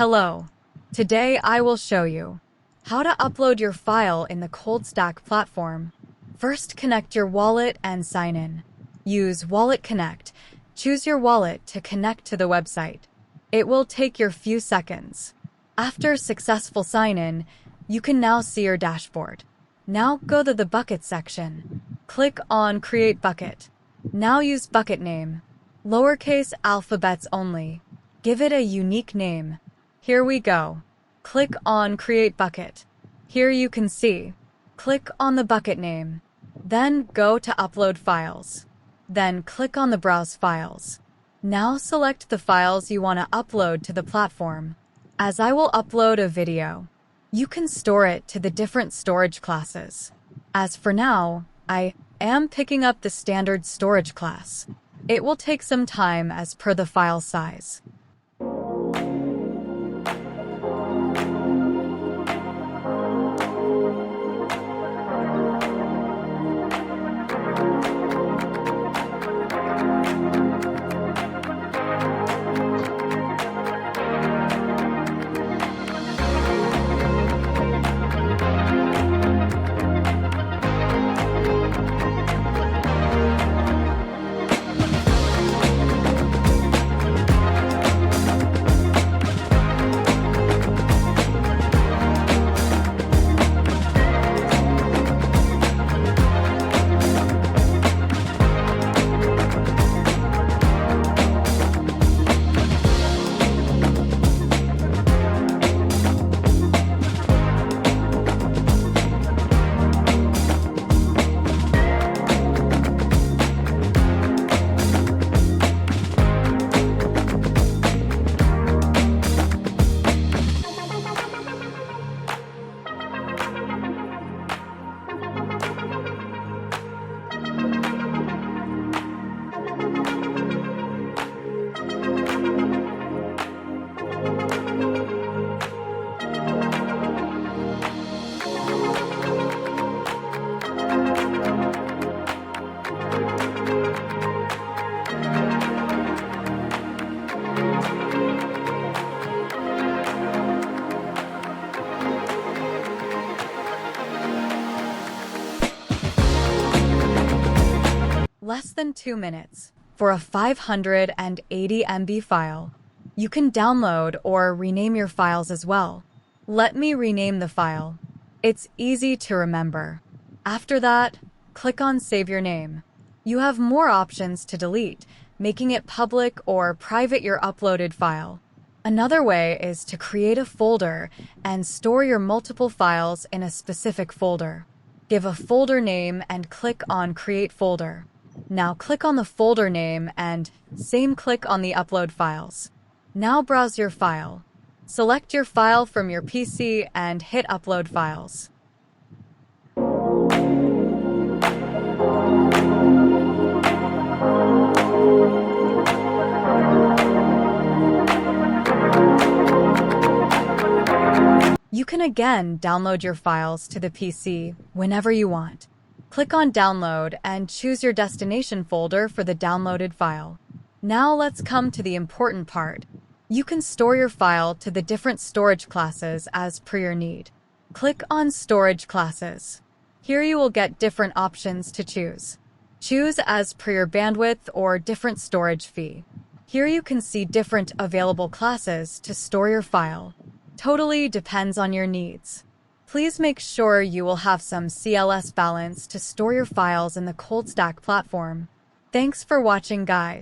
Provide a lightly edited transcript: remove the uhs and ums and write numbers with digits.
Hello. Today I will show you how to upload your file in the ColdStack platform. First, connect your wallet and sign in. Use Wallet Connect. Choose your wallet to connect to the website. It will take your few seconds. After successful sign-in, you can now see your dashboard. Now go to the Bucket section. Click on Create Bucket. Now use bucket name. Lowercase alphabets only. Give it a unique name. Here we go. Click on Create Bucket. Here you can see. Click on the bucket name. Then go to Upload Files. Then click on the Browse Files. Now select the files you want to upload to the platform. As I will upload a video, you can store it to the different storage classes. As for now, I am picking up the standard storage class. It will take some time as per the file size. Less than 2 minutes for a 580 MB file. You can download or rename your files as well. Let me rename the file. It's easy to remember. After that, click on Save Your Name. You have more options to delete, making it public or private your uploaded file. Another way is to create a folder and store your multiple files in a specific folder. Give a folder name and click on Create Folder. Now click on the folder name and same click on the upload files. Now browse your file. Select your file from your PC and hit Upload Files. You can again download your files to the PC whenever you want. Click on Download and choose your destination folder for the downloaded file. Now let's come to the important part. You can store your file to the different storage classes as per your need. Click on Storage Classes. Here you will get different options to choose. Choose as per your bandwidth or different storage fee. Here you can see different available classes to store your file. Totally depends on your needs. Please make sure you will have some CLS balance to store your files in the ColdStack platform. Thanks for watching, guys.